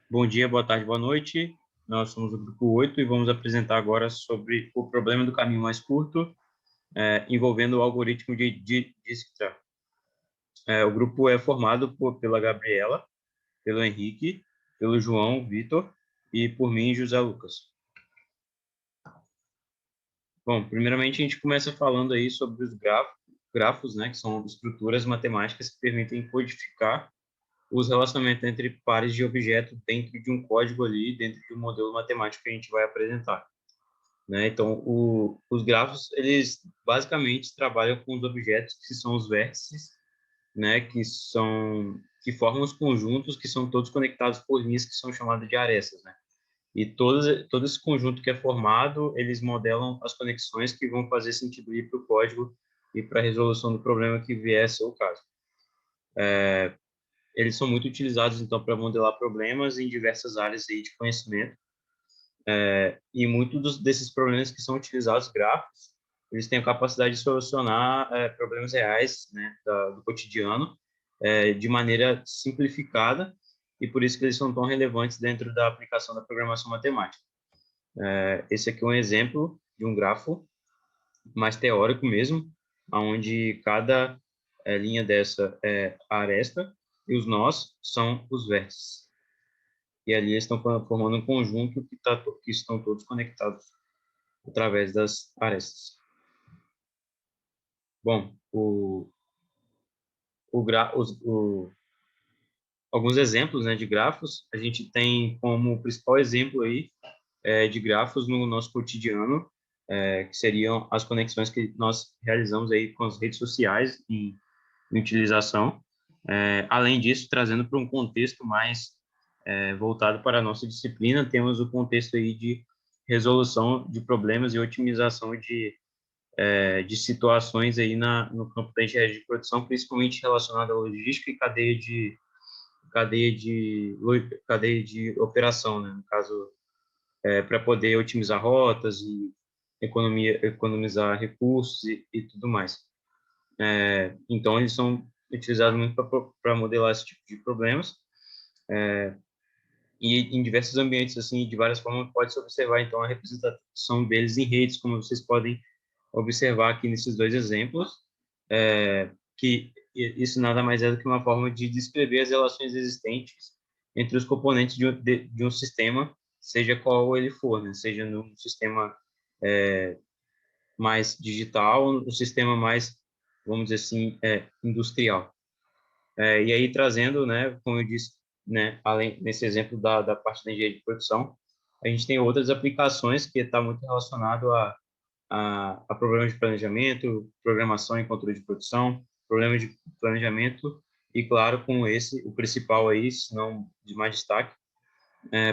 Bom dia, boa tarde, boa noite. Nós somos o grupo 8 e vamos apresentar agora sobre o problema do caminho mais curto, envolvendo o algoritmo de Dijkstra. O grupo é formado pela Gabriela, pelo Henrique, pelo João Vitor e por mim, José Lucas. Bom, primeiramente a gente começa falando aí sobre os grafos, né, que são estruturas matemáticas que permitem codificar os relacionamentos entre pares de objetos dentro de um código ali, dentro de um modelo matemático que a gente vai apresentar. Né? Então, os grafos, eles basicamente trabalham com os objetos que são os vértices, né? Que formam os conjuntos que são todos conectados por linhas que são chamadas de arestas, né? E todo esse conjunto que é formado, eles modelam as conexões que vão fazer sentido ir para o código e para a resolução do problema que vier a ser o caso. Eles são muito utilizados, então, para modelar problemas em diversas áreas aí de conhecimento. E muitos desses problemas que são utilizados gráficos, eles têm a capacidade de solucionar problemas reais, né, do cotidiano, de maneira simplificada, e por isso que eles são tão relevantes dentro da aplicação da programação matemática. Esse aqui é um exemplo de um grafo mais teórico mesmo, onde cada linha dessa é a aresta e os nós são os vértices. E ali eles estão formando um conjunto que estão todos conectados através das arestas. Bom, alguns exemplos, né, de grafos, a gente tem como principal exemplo aí de grafos no nosso cotidiano, que seriam as conexões que nós realizamos aí com as redes sociais em utilização. Além disso, trazendo para um contexto mais voltado para a nossa disciplina, temos o contexto aí de resolução de problemas e otimização de situações aí no campo da engenharia de produção, principalmente relacionada à logística e cadeia de operação, né? No caso, para poder otimizar rotas e economizar recursos e tudo mais. Então, eles são utilizados muito para modelar esse tipo de problemas. E em diversos ambientes, assim, de várias formas, pode-se observar, então, a representação deles em redes, como vocês podem observar aqui nesses dois exemplos, que isso nada mais é do que uma forma de descrever as relações existentes entre os componentes de um sistema, seja qual ele for, né? Seja no sistema mais digital ou no sistema mais, vamos dizer assim, industrial. E aí trazendo, né, como eu disse, né, além nesse exemplo da parte da engenharia de produção, a gente tem outras aplicações que está muito relacionado a problemas de planejamento, programação e controle de produção, problemas de planejamento e, claro, com esse, o principal aí, se não de mais destaque,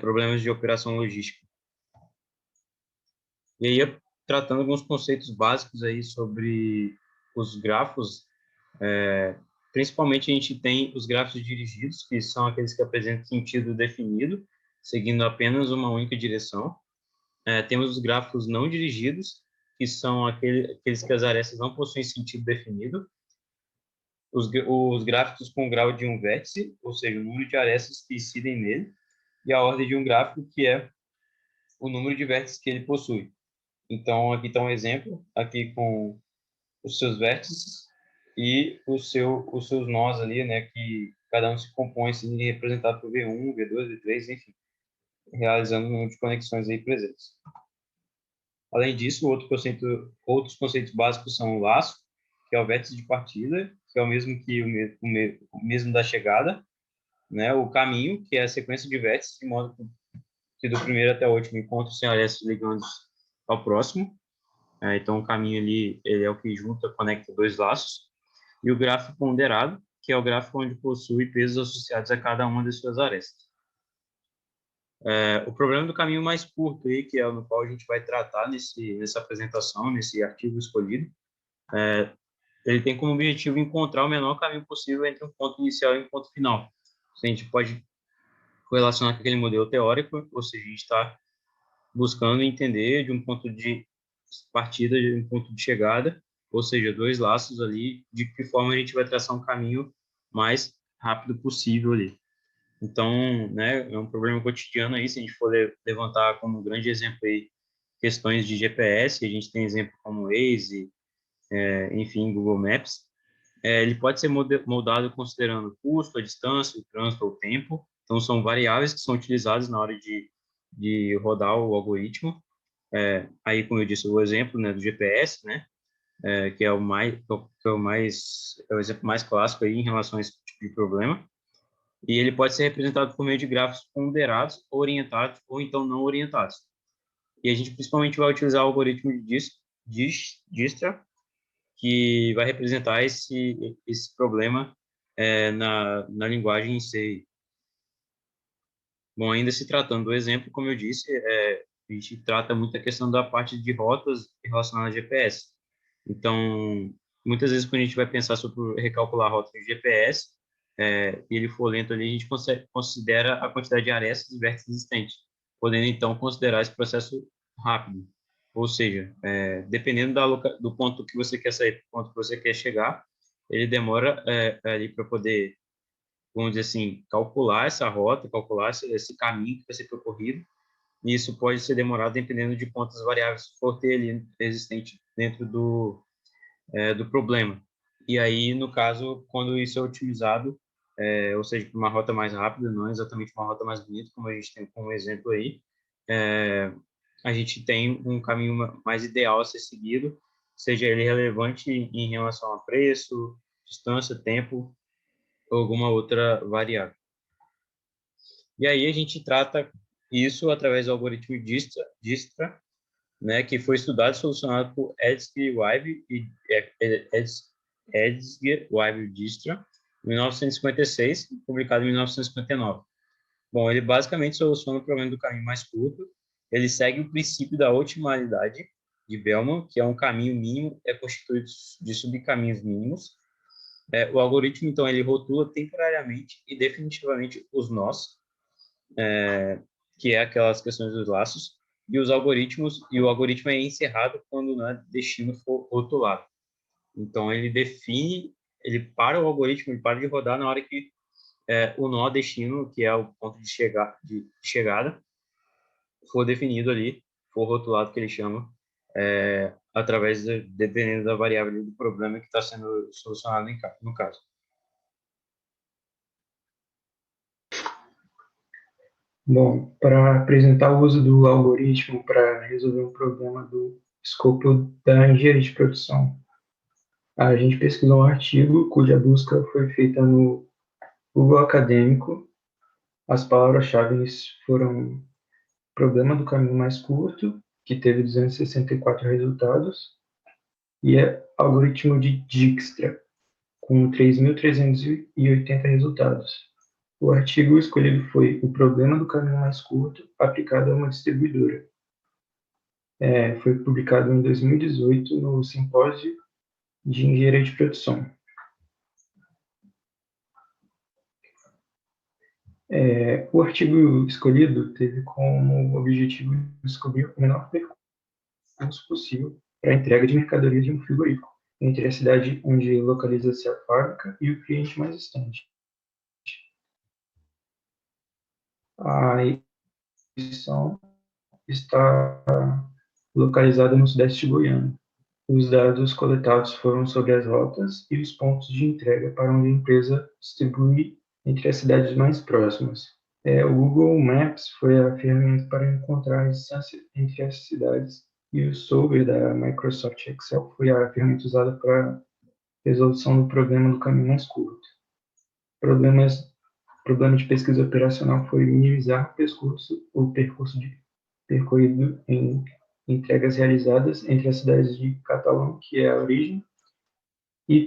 problemas de operação logística. E aí, tratando alguns conceitos básicos aí sobre os grafos, principalmente a gente tem os grafos dirigidos, que são aqueles que apresentam sentido definido, seguindo apenas uma única direção. Temos os gráficos não dirigidos, que são aqueles que as arestas não possuem sentido definido. Os gráficos com grau de um vértice, ou seja, o número de arestas que incidem nele, e a ordem de um gráfico, que é o número de vértices que ele possui. Então, aqui está um exemplo, aqui com os seus vértices e os seus nós ali, né, que cada um se compõe, assim, representado por V1, V2, V3, enfim, realizando um número de conexões aí presentes. Além disso, outros conceitos básicos são o laço, que é o vértice de partida, que é o mesmo que o mesmo da chegada, né? O caminho, que é a sequência de vértices, de modo que do primeiro até o último encontro sem arestas ligando ao próximo. Então, o caminho ali ele é o que junta, conecta dois laços. E o gráfico ponderado, que é o gráfico onde possui pesos associados a cada uma das suas arestas. O problema do caminho mais curto aí, que é no qual a gente vai tratar nessa apresentação, nesse artigo escolhido, ele tem como objetivo encontrar o menor caminho possível entre um ponto inicial e um ponto final. A gente pode relacionar com aquele modelo teórico, ou seja, a gente está buscando entender de um ponto de partida, de um ponto de chegada, ou seja, dois laços ali, de que forma a gente vai traçar um caminho mais rápido possível ali. Então, né, é um problema cotidiano aí, se a gente for levantar como um grande exemplo aí questões de GPS, a gente tem exemplo como Waze, enfim, Google Maps, ele pode ser moldado considerando o custo, a distância, o trânsito, o tempo. Então, são variáveis que são utilizadas na hora de rodar o algoritmo. Aí, como eu disse, o exemplo, né, do GPS, né, que é o mais, é o exemplo mais clássico aí em relação a esse tipo de problema. E ele pode ser representado por meio de gráficos ponderados, orientados ou então não orientados. E a gente principalmente vai utilizar o algoritmo de Dijkstra, que vai representar esse problema na linguagem em C. Bom, ainda se tratando do exemplo, como eu disse, a gente trata muito a questão da parte de rotas relacionadas ao GPS. Então, muitas vezes, quando a gente vai pensar sobre recalcular a rota do GPS, e ele for lento ali, a gente considera a quantidade de arestas e vértices existentes, podendo, então, considerar esse processo rápido. Ou seja, dependendo do ponto que você quer sair, do ponto que você quer chegar, ele demora ali para poder, vamos dizer assim, calcular essa rota, calcular esse caminho que vai ser percorrido, e isso pode ser demorado dependendo de quantas variáveis for ter ali existente dentro do problema. E aí, no caso, quando isso é otimizado, ou seja, para uma rota mais rápida, não exatamente uma rota mais bonita, como a gente tem como exemplo aí, é, a gente tem um caminho mais ideal a ser seguido, seja ele relevante em relação a preço, distância, tempo ou alguma outra variável. E aí a gente trata isso através do algoritmo Dijkstra, né, que foi estudado e solucionado por Edsger-Weib e Edsger-Weib e Dijkstra, em 1956, publicado em 1959. Bom, ele basicamente soluciona o problema do caminho mais curto. Ele segue o princípio da otimalidade de Bellman, que é um caminho mínimo constituído de subcaminhos mínimos. O algoritmo, então, ele rotula temporariamente e definitivamente os nós, que é aquelas questões dos laços, e o algoritmo é encerrado quando o destino for rotulado. Então, ele para o algoritmo, ele para de rodar na hora que o nó destino, que é o ponto de chegada, for definido ali, for rotulado, que ele chama, dependendo da variável do problema que está sendo solucionado no caso. Bom, para apresentar o uso do algoritmo para resolver um problema do escopo da engenharia de produção, a gente pesquisou um artigo cuja busca foi feita no Google Acadêmico. As palavras-chave foram problema do caminho mais curto, que teve 264 resultados, e algoritmo de Dijkstra, com 3.380 resultados. O artigo escolhido foi o problema do caminho mais curto aplicado a uma distribuidora. Foi publicado em 2018 no Simpósio de Engenharia de Produção. O artigo escolhido teve como objetivo descobrir o menor percurso possível para a entrega de mercadoria de um frigorífico entre a cidade onde localiza-se a fábrica e o cliente mais distante. A edição está localizada no sudeste goiano. Os dados coletados foram sobre as rotas e os pontos de entrega para onde a empresa distribui entre as cidades mais próximas. O Google Maps foi a ferramenta para encontrar a distância entre as cidades e o Solver da Microsoft Excel foi a ferramenta usada para resolução do problema do caminho mais curto. Problema de pesquisa operacional foi minimizar o percurso percorrido em entregas realizadas entre as cidades de Catalão, que é a origem, e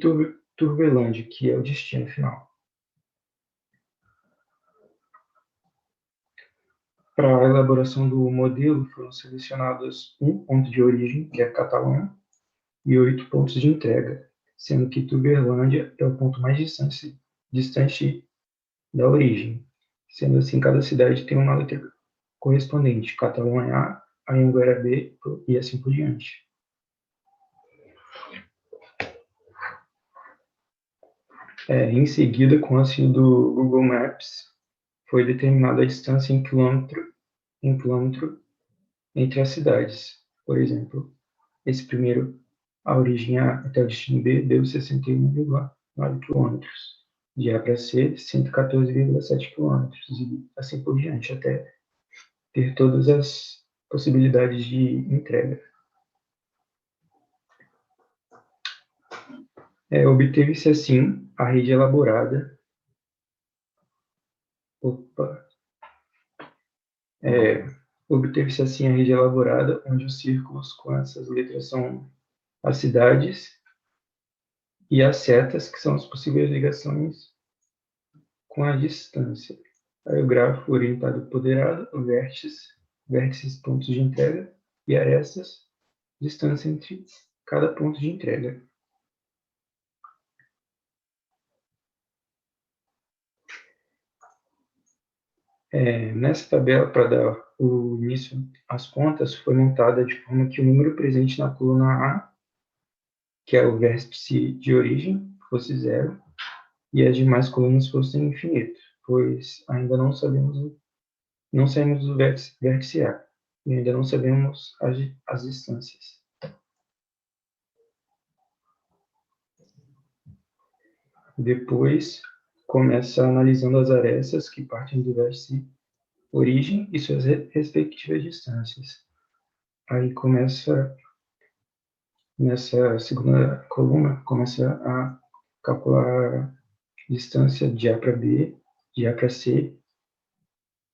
Turvelândia, que é o destino final. Para a elaboração do modelo, foram selecionados um ponto de origem, que é Catalão, e 8 pontos de entrega, sendo que Turvelândia é o ponto mais distante da origem. Sendo assim, cada cidade tem uma letra correspondente. Catalão é A, Anhanguera é B e assim por diante. Em seguida, com o auxílio do Google Maps, foi determinada a distância em quilômetro entre as cidades. Por exemplo, esse primeiro, a origem A até o destino B, deu 61,9 quilômetros. De A para C, 114,7 quilômetros, e assim por diante, até ter todas as possibilidades de entrega. Obteve-se assim a rede elaborada. Opa! Obteve-se assim a rede elaborada, onde os círculos com essas letras são as cidades e as setas, que são as possíveis ligações com a distância. Aí o gráfico orientado ponderado, vértices, pontos de entrega, e arestas, distância entre cada ponto de entrega. Nessa tabela, para dar o início às contas, foi montada de forma que o número presente na coluna A, que é o vértice de origem, fosse zero, e as demais colunas fossem infinito, pois ainda não saímos do vértice A, e ainda não sabemos as distâncias. Depois, começa analisando as arestas que partem do vértice origem e suas respectivas distâncias. Aí começa, nessa segunda coluna, começa a calcular a distância de A para B, de A para C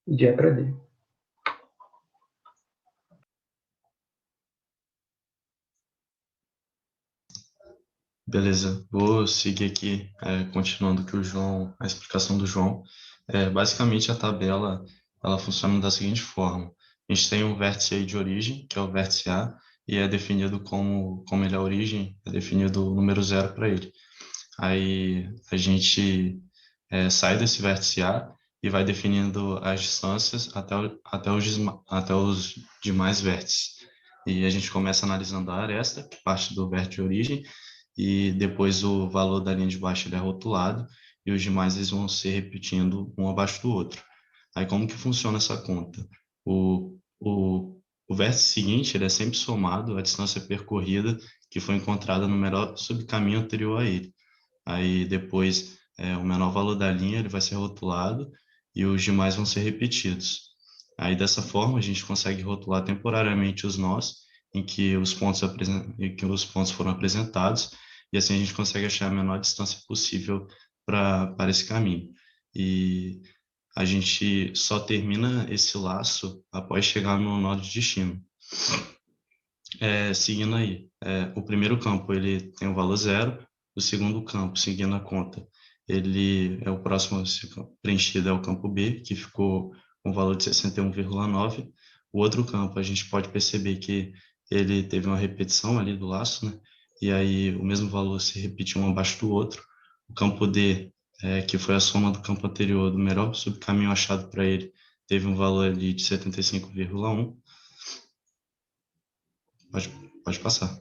e de A para D. Beleza, vou seguir aqui, continuando que a explicação do João. Basicamente, a tabela, ela funciona da seguinte forma. A gente tem um vértice aí de origem, que é o vértice A, e é definido como ele é a origem, é definido o número zero para ele. Aí a gente sai desse vértice A e vai definindo as distâncias até os demais vértices. E a gente começa analisando a aresta, que parte do vértice de origem, e depois o valor da linha de baixo ele é rotulado, e os demais eles vão se repetindo um abaixo do outro. Aí como que funciona essa conta? O vértice seguinte ele é sempre somado à distância percorrida que foi encontrada no menor subcaminho anterior a ele. Aí depois o menor valor da linha ele vai ser rotulado e os demais vão ser repetidos. Aí dessa forma a gente consegue rotular temporariamente os nós em que os pontos foram apresentados e assim a gente consegue achar a menor distância possível para esse caminho. E a gente só termina esse laço após chegar no nó de destino. Seguindo aí, o primeiro campo ele tem o valor zero, o segundo campo, seguindo a conta, ele é o próximo a ser preenchido, é o campo B, que ficou com o valor de 61,9. O outro campo, a gente pode perceber que ele teve uma repetição ali do laço, né? E aí o mesmo valor se repetiu um abaixo do outro. O campo D, que foi a soma do campo anterior, do melhor subcaminho achado para ele, teve um valor ali de 75,1. Pode, pode passar.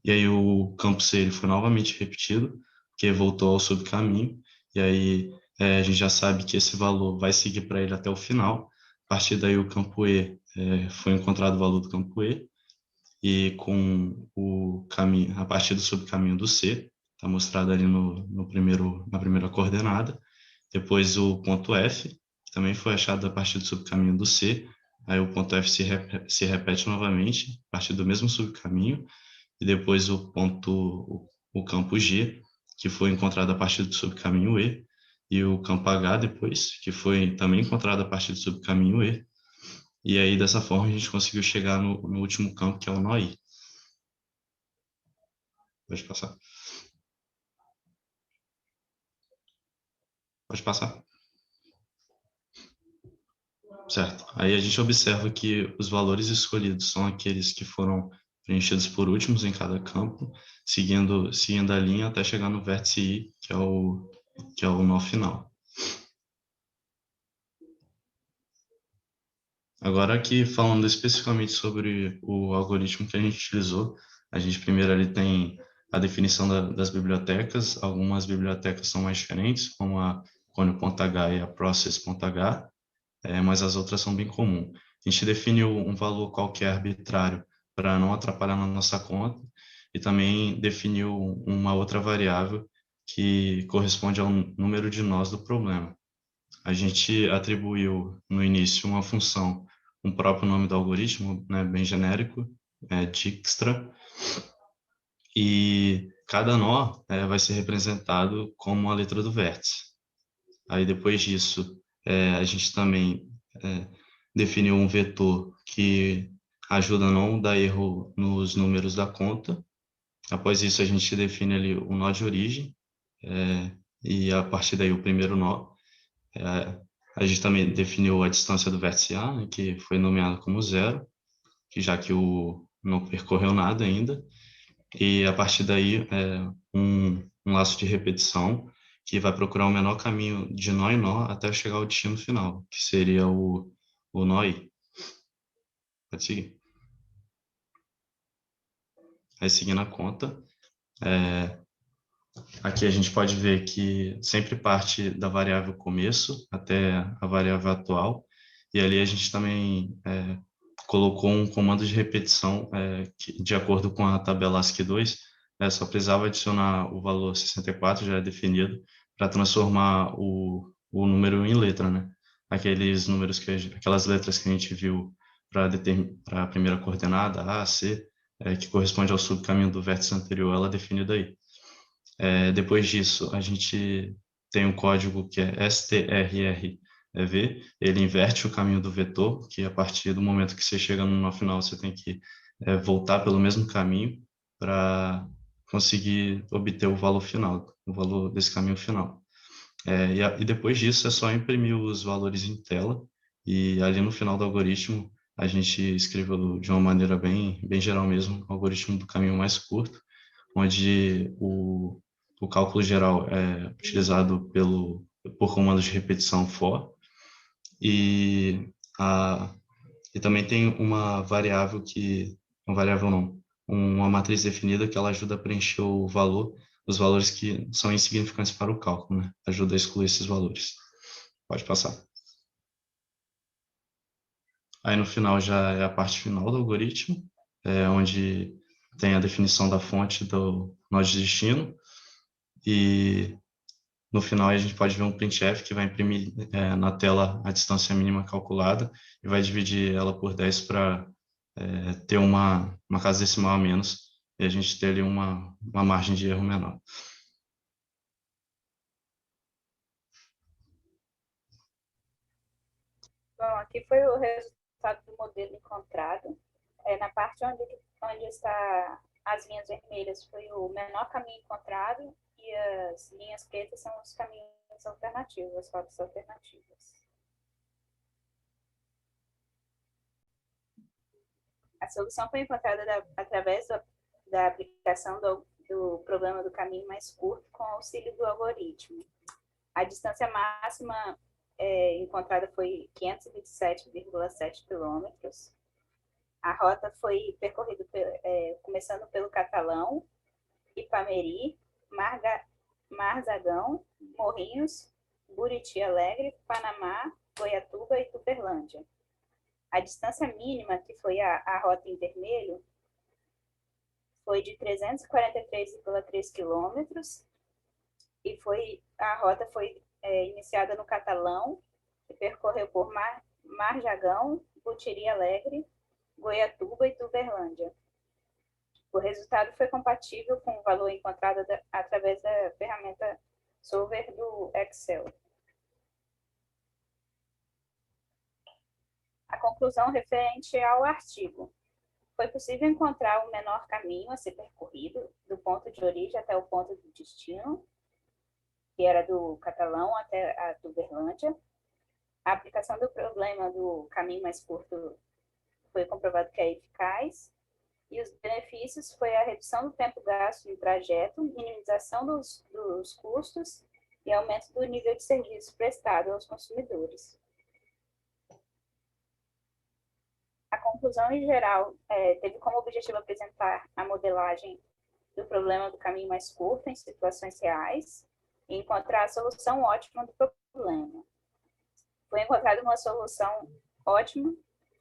E aí o campo C ele foi novamente repetido, que voltou ao subcaminho, e aí a gente já sabe que esse valor vai seguir para ele até o final. A partir daí o campo E, foi encontrado o valor do campo E, e com o caminho, a partir do subcaminho do C, está mostrado ali na primeira coordenada. Depois o ponto F, que também foi achado a partir do subcaminho do C, aí o ponto F se repete novamente, a partir do mesmo subcaminho, e depois o campo G, que foi encontrado a partir do subcaminho E, e o campo H depois, que foi também encontrado a partir do subcaminho E, e aí dessa forma a gente conseguiu chegar no último campo, que é o nó I. Pode passar. Pode passar. Certo. Aí a gente observa que os valores escolhidos são aqueles que foram preenchidos por últimos em cada campo, seguindo a linha até chegar no vértice I, que é o nó final. Agora aqui falando especificamente sobre o algoritmo que a gente utilizou, a gente primeiro ali tem a definição das bibliotecas. Algumas bibliotecas são mais diferentes, como a Conio.h e a Process.h, mas as outras são bem comuns. A gente definiu um valor qualquer arbitrário para não atrapalhar na nossa conta e também definiu uma outra variável que corresponde ao número de nós do problema. A gente atribuiu no início uma função, um próprio nome do algoritmo, né, bem genérico, Dijkstra, e cada nó vai ser representado como a letra do vértice. Aí depois disso, a gente também definiu um vetor que ajuda a não dar erro nos números da conta. Após isso, a gente define ali o nó de origem, e a partir daí o primeiro nó. A gente também definiu a distância do vértice A, né, que foi nomeado como zero, que já que não percorreu nada ainda. E a partir daí, um laço de repetição que vai procurar o menor caminho de nó em nó até chegar ao destino final, que seria o nó I. Pode seguir. Aí, seguindo a conta, aqui a gente pode ver que sempre parte da variável começo até a variável atual, e ali a gente também colocou um comando de repetição que, de acordo com a tabela ASCII2, só precisava adicionar o valor 64, já é definido, para transformar o número em letra, né? Aqueles números aquelas letras que a gente viu para a primeira coordenada, A, C, que corresponde ao subcaminho do vértice anterior, ela é definida aí. Depois disso, a gente tem um código que é strrv, ele inverte o caminho do vetor, que a partir do momento que você chega no nó final, você tem que voltar pelo mesmo caminho para conseguir obter o valor final, o valor desse caminho final. E depois disso, é só imprimir os valores em tela, e ali no final do algoritmo, a gente escreveu de uma maneira bem geral mesmo, o algoritmo do caminho mais curto, onde o cálculo geral é utilizado por comandos de repetição for, e também tem uma variável uma matriz definida que ela ajuda a preencher os valores que são insignificantes para o cálculo, né? Ajuda a excluir esses valores. Pode passar. Aí no final já é a parte final do algoritmo, onde tem a definição da fonte do nó de destino, e no final a gente pode ver um printf que vai imprimir na tela a distância mínima calculada e vai dividir ela por 10 para ter uma casa decimal a menos e a gente ter ali uma margem de erro menor. Bom, aqui foi o resultado do modelo encontrado. Na parte onde está as linhas vermelhas foi o menor caminho encontrado e as linhas pretas são os caminhos alternativos, as rotas alternativas. A solução foi encontrada através da aplicação do problema do caminho mais curto com auxílio do algoritmo. A distância máxima encontrada foi 527,7 quilômetros. A rota foi percorrida começando pelo Catalão, Ipameri, Marzagão, Morrinhos, Buriti Alegre, Panamá, Goiatuba e Tuberlândia. A distância mínima, que foi a rota em vermelho, foi de 343,3 quilômetros e a rota foi iniciada no Catalão e percorreu por Marjagão, Butiri Alegre, Goiatuba e Tuberlândia. O resultado foi compatível com o valor encontrado através da ferramenta Solver do Excel. A conclusão referente ao artigo. Foi possível encontrar o menor caminho a ser percorrido do ponto de origem até o ponto de destino, que era do Catalão até a Tuberlândia. A aplicação do problema do caminho mais curto foi comprovado que é eficaz. E os benefícios foi a redução do tempo gasto no trajeto, minimização dos custos e aumento do nível de serviço prestado aos consumidores. A conclusão, em geral, teve como objetivo apresentar a modelagem do problema do caminho mais curto em situações reais e encontrar a solução ótima do problema. Foi encontrada uma solução ótima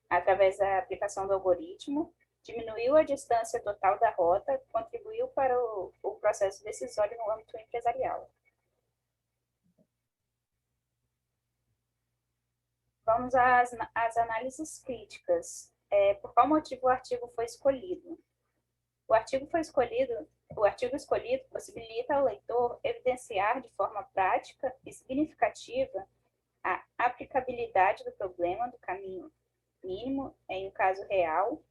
através da aplicação do algoritmo, diminuiu a distância total da rota, contribuiu para o processo decisório no âmbito empresarial. Vamos às análises críticas. Por qual motivo o artigo foi escolhido? O artigo escolhido possibilita ao leitor evidenciar de forma prática e significativa a aplicabilidade do problema do caminho mínimo em um caso real,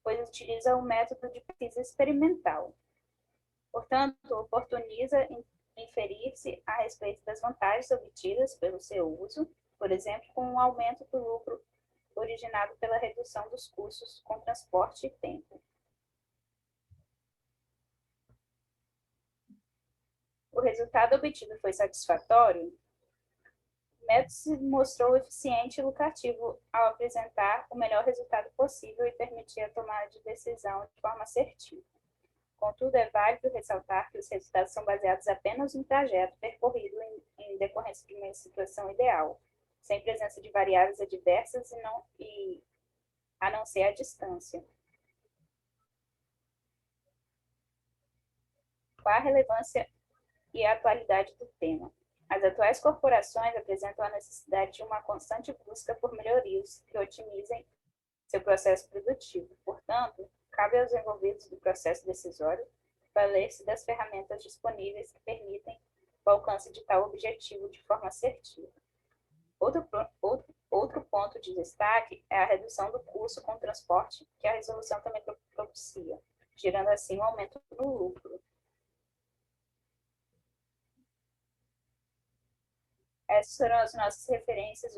pois utiliza o método de pesquisa experimental. Portanto, oportuniza inferir-se a respeito das vantagens obtidas pelo seu uso, por exemplo, com um aumento do lucro originado pela redução dos custos com transporte e tempo. O resultado obtido foi satisfatório? O método se mostrou eficiente e lucrativo ao apresentar o melhor resultado possível e permitir a tomada de decisão de forma assertiva. Contudo, é válido ressaltar que os resultados são baseados apenas no trajeto percorrido em decorrência de uma situação ideal, sem presença de variáveis adversas a não ser a distância. Qual a relevância e a atualidade do tema? As atuais corporações apresentam a necessidade de uma constante busca por melhorias que otimizem seu processo produtivo. Portanto, cabe aos envolvidos do processo decisório valer-se das ferramentas disponíveis que permitem o alcance de tal objetivo de forma assertiva. Outro ponto de destaque é a redução do custo com o transporte, que a resolução também propicia, gerando assim um aumento no lucro. Essas foram as nossas referências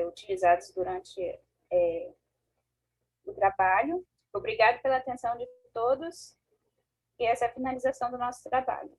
utilizadas durante o trabalho. Obrigado pela atenção de todos e essa é a finalização do nosso trabalho.